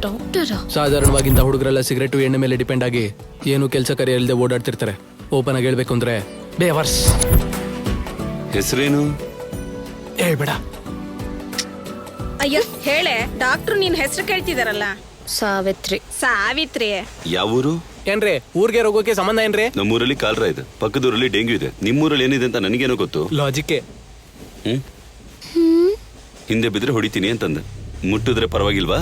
ಡಾಕ್ಟರಾ? ಸಾಧಾರಣವಾಗಿಂತ ಹುಡುಗರೆಲ್ಲ ಸಿಗರೇಟು ಎಣ್ಣೆ ಮೇಲೆ ಡಿಪೆಂಡ್ ಆಗಿ ಏನು ಕೆಲಸ ಕಾರ್ಯ ಇಲ್ಲದೆ ಓಡಾಡ್ತಿರ್ತಾರೆ. ಓಪನ್ ಆಗಿ ಹೇಳ್ಬೇಕು ಅಂದ್ರೆ ಬೇವರ್ಸ್. ಹೆಸರೇನು? ಹೇಳ್ಬೇಡ. ಅಯ್ಯ ಹೇಳೆ, ಡಾಕ್ಟ್ರು ನಿನ್ ಹೆಸರು ಕೇಳ್ತಿದಾರಲ್ಲ. ಸಾವಿತ್ರಿ. ಸಾವಿತ್ರಿ ಯಾವೂರು? ಏನ್ರಿ ಊರ್ಗೆ ರೋಗಕ್ಕೆ ಸಂಬಂಧ ಏನ್ರಿ? ನಮ್ಮೂರಲ್ಲಿ ಕಾಲ್ರಾ ಇದೆ, ಪಕ್ಕದೂರಲ್ಲಿ ಡೆಂಗ್ಯೂ ಇದೆ. ನಿಮ್ಮೂರಲ್ಲಿ ಏನಿದೆ ಅಂತ ನನಗೇನೋ ಗೊತ್ತು. ಲಾಜಿಕ್ಕೆ. ಹಿಂದೆ ಬಿದ್ರೆ ಹೊಡಿತೀನಿ ಅಂತಂದ. ಮುಟ್ಟಿದ್ರೆ ಪರವಾಗಿಲ್ವಾ?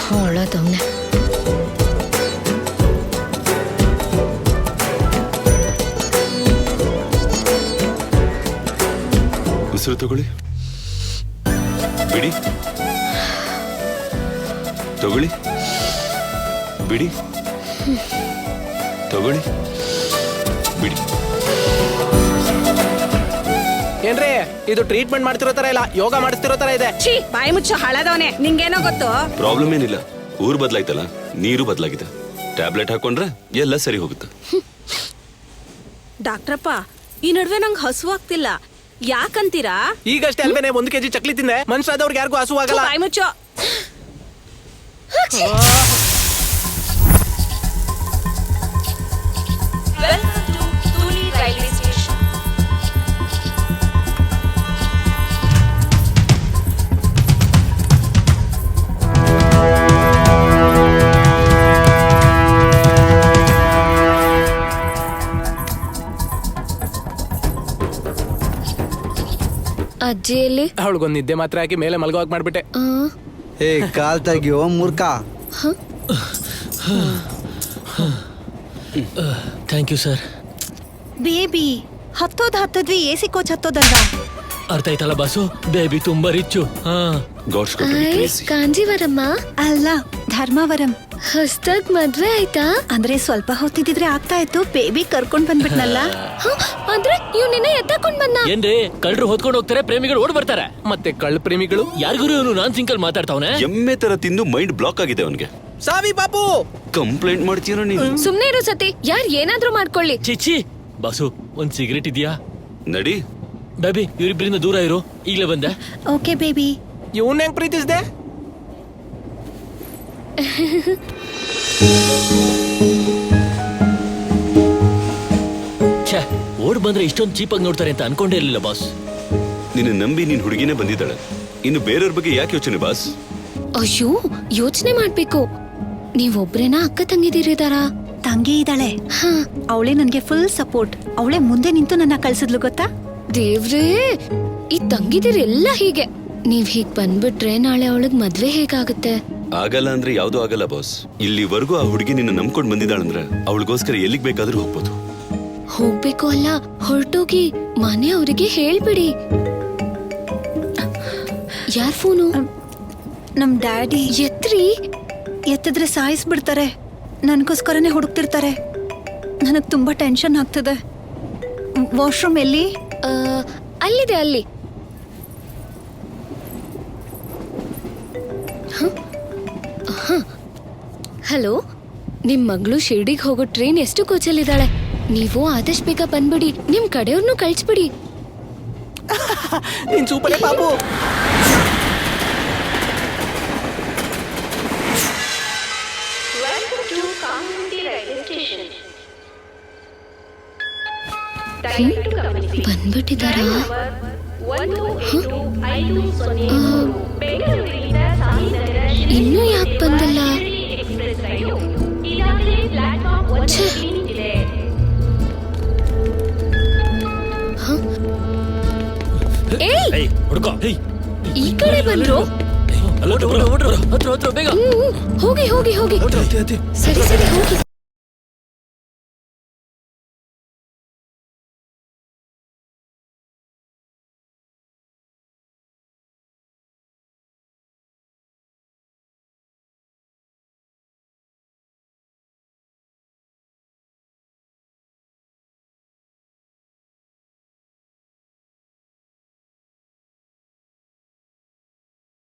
ಹೊಳದವ್ನೆ. ಉಸಿರು ತಗೊಳ್ಳಿ, ಬಿಡಿ, ತಗೊಳ್ಳಿ, ಬಿಡಿ, ತಗೊಳ್ಳಿ, ಬಿಡಿ. ಏನ್ರಿ ಇದು ಟ್ರೀಟ್ಮೆಂಟ್ ಮಾಡ್ತಿರೋ ತರ ಇಲ್ಲ, ಯೋಗ ಮಾಡಿಸ್ತಿರೋ ತರ ಇದೆ. ಛೀ, ಬಾಯಿ ಮುಚ್ಚು ಹಳದವನೆ. ನಿಂಗೇನೋ ಗೊತ್ತು? ಪ್ರಾಬ್ಲಮ್ ಏನಿಲ್ಲ, ಊರು ಬದಲಾಯ್ತಲ್ಲ, ನೀರು ಬದಲಾಗಿದೆ. ಟ್ಯಾಬ್ಲೆಟ್ ಹಾಕೊಂಡ್ರೆ ಎಲ್ಲ ಸರಿ ಹೋಗುತ್ತೆ. ಡಾಕ್ಟ್ರಪ್ಪ, ಈ ನಡುವೆ ನಂಗೆ ಹಸು ಆಗ್ತಿಲ್ಲ, ಯಾಕಂತೀರಾ? ಈಗಷ್ಟೇ ಅಲ್ವೇನೆ 1 kg ಚಕ್ಲಿ ತಿಂದೆ. ಮನುಷ್ಯರಾದವ್ರಿಗೆ ಯಾರಿಗೂ ಹಸು ಆಗಲ್ಲ. ಬಾಯಿ ಮುಚ್ಚು. ಅಜ್ಜಿಯಲ್ಲಿ ಅವಳಿಗೊಂದು ನಿದ್ದೆ ಮಾತ್ರ ಹಾಕಿ ಮೇಲೆ ಮಲ್ಗೋಕ್ ಮಾಡ್ಬಿಟ್ಟೆ. ಏ ಕಾಲ್ ತೆಗಿಯೋ ಮೂರ್ಖ. Thank you sir. ಬೇಬಿ ಹತ್ತದ್ವಿ ಎಸಿ ಕೋಚ್ ಹತ್ತೋದಲ್ವಾ? ಅರ್ಥ ಆಯ್ತಲ್ಲ ಬಾಸು, ಬೇಬಿ ತುಂಬಾ ರಿಚ್ಚು. ಗಾಡ್ಸ್ ಕೊಟ್ಬಿಡಿ, crazy. ಕಾಂಜೀವರಮ್ಮ ಅಲ್ಲ, ಧರ್ಮಾವರಂ. ಹೊಸ್ದಾಗ್ ಮದ್ವೆ ಆಯ್ತಾ? ಅಂದ್ರೆ ಸ್ವಲ್ಪ ಹೊತ್ತಿದ್ರೆ ಆಗ್ತಾ ಇತ್ತು, ಬೇಬಿ ಕರ್ಕೊಂಡ್ ಬಂದ್ಬಿಟ್ನಲ್ಲ. ಅಂದ್ರೆ ಇವ್ ನಿನ್ನೆ ಎತ್ತಾಕೊಂಡ್ ಬಂದ. ಏನ್ರಿ ಕಳ್ರು ಹೊತ್ಕೊಂಡು ಹೋಗ್ತಾರೆ, ಪ್ರೇಮಿಗಳು ಓಡ್ ಬರ್ತಾರೆ. ಮತ್ತೆ ಕಳ್ಳ ಪ್ರೇಮಿಗಳು ಯಾರಿಗೂ ಇವನು ನಾನ್ ಸಿಂಕಲ್ ಮಾತಾಡ್ತಾವನೆ. ಎಮ್ಮೆ ತರ ತಿಂದು ಮೈಂಡ್ ಬ್ಲಾಕ್ ಆಗಿದೆ ಅವನಿಗೆ. ಸಾವಿ ಬಾಪು ಕಂಪ್ಲೇಂಟ್ ಮಾಡ್ತೀರೋ ನೀವು? ಸುಮ್ನೆ ಇರೋ ಸತಿ, ಯಾರ್ ಏನಾದ್ರೂ ಮಾಡ್ಕೊಳ್ಳಿ. ಚಿಚ್ಚಿ ಬಾಸು, ಒಂದ್ ಸಿಗರೇಟ್ ಇದೆಯಾ? ನಡಿ. ಬೇಬಿ ಇವರಿಬ್ಬರಿಂದ ದೂರ ಇರು, ಈಗಲೇ ಬಂದೆ. Okay baby. ಇವನ್ ಹೆಂಗ್ ಪ್ರೀತಿಸ್ದೆ? ಛೇ, ಓಡ್ ಬಂದ್ರೆ ಇಷ್ಟೊಂದು ಚೀಪಾಗಿ ನೋಡ್ತಾರೆ ಅಂತ ಅನ್ಕೊಂಡೇ ಇರ್ಲಿಲ್ಲ ಬಾಸ್. ನಿನ್ನ ನಂಬಿ ನಿನ್ ಹುಡುಗಿನೇ ಬಂದಿದ್ದಾಳೆ, ಇನ್ನು ಬೇರೆಯವ್ರ ಬಗ್ಗೆ ಯಾಕೆ ಯೋಚನೆ ಬಾಸ್? ಅಯ್ಯೋ, ಯೋಚನೆ ಮಾಡ್ಬೇಕು. ನೀವೊಬ್ರೇನಾ ಅಕ್ಕ ತಂಗಿದಿರಿದಾರಾ? ತಂಗಿ ಇದ್ದಾಳೆ, ಅವಳೇ ನನ್ಗೆ ಫುಲ್ ಸಪೋರ್ಟ್. ಅವಳೇ ಮುಂದೆ ನಿಂತು ನನ್ನ ಕಳ್ಸಿದ್ಲು ಗೊತ್ತಾ? ದೇವ್ರೇ, ಈ ತಂಗಿದಿರೆಲ್ಲ ಹೀಗೆ. ನೀವ್ ಹೀಗ್ ಬಂದ್ಬಿಟ್ರೆ ನಾಳೆ ಅವಳಗ್ ಮದ್ವೆ ಹೇಗಾಗುತ್ತೆ? ಆಗಲ್ಲ ಅಂದ್ರೆ ಯಾವ್ದೂ ಆಗಲ್ಲ ಬಾಸ್. ಇಲ್ಲಿವರೆಗೂ ಆ ಹುಡುಗಿ ನಿನ್ನ ನಂಬ್ಕೊಂಡ್ ಬಂದಿದ್ದಾಳಂದ್ರೆ ಅವಳಿಗೋಸ್ಕರ ಎಲ್ಲಿಗ್ ಬೇಕಾದ್ರೂ ಹೋಗ್ಬೋದು. ಹೋಗ್ಬೇಕು ಅಲ್ಲ, ಹೊರಟೋಗಿ ಮನೆ ಅವರಿಗೆ ಹೇಳ್ಬಿಡಿ. ಯಾರ್ ಫೋನು? ನಮ್ ಡ್ಯಾಡಿ. ಎತ್ರಿ. ಎತ್ತಿದ್ರೆ ಸಾಯಿಸ್ಬಿಡ್ತಾರೆ. ನನಗೋಸ್ಕರನೇ ಹುಡುಕ್ತಿರ್ತಾರೆ. ನನಗ್ ತುಂಬಾ ಟೆನ್ಷನ್ ಆಗ್ತದೆ. ವಾಶ್ರೂಮ್ ಎಲ್ಲಿ? ಅಲ್ಲಿದೆ, ಅಲ್ಲಿ. ಹಲೋ, ನಿಮ್ ಮಗಳು ಶಿರ್ಡಿಗೆ ಹೋಗೋ ಟ್ರೈನ್ ಎಷ್ಟು ಕೋಚಲ್ಲಿದ್ದಾಳೆ. ನೀವು ಆದಷ್ಟು ಬೇಗ ಬಂದ್ಬಿಡಿ, ನಿಮ್ ಕಡೆಯವ್ರನ್ನು ಕಳ್ಸ್ಬಿಡಿ. ನೀನ್ ಸೂಪರೇ ಬಾಬು. ಬಂದ್ಬಿಟ್ಟಿದಾರಾ? ಇನ್ನೂ ಯಾಕೆ ಬಂದಿಲ್ಲ? ಈ ಕಡೆ ಬಂದ್ರು. ಬೇಗ ಹೋಗಿ ಹೋಗಿ ಹೋಗಿ. ಸರಿ ಸರಿ ಹೋಗಿ.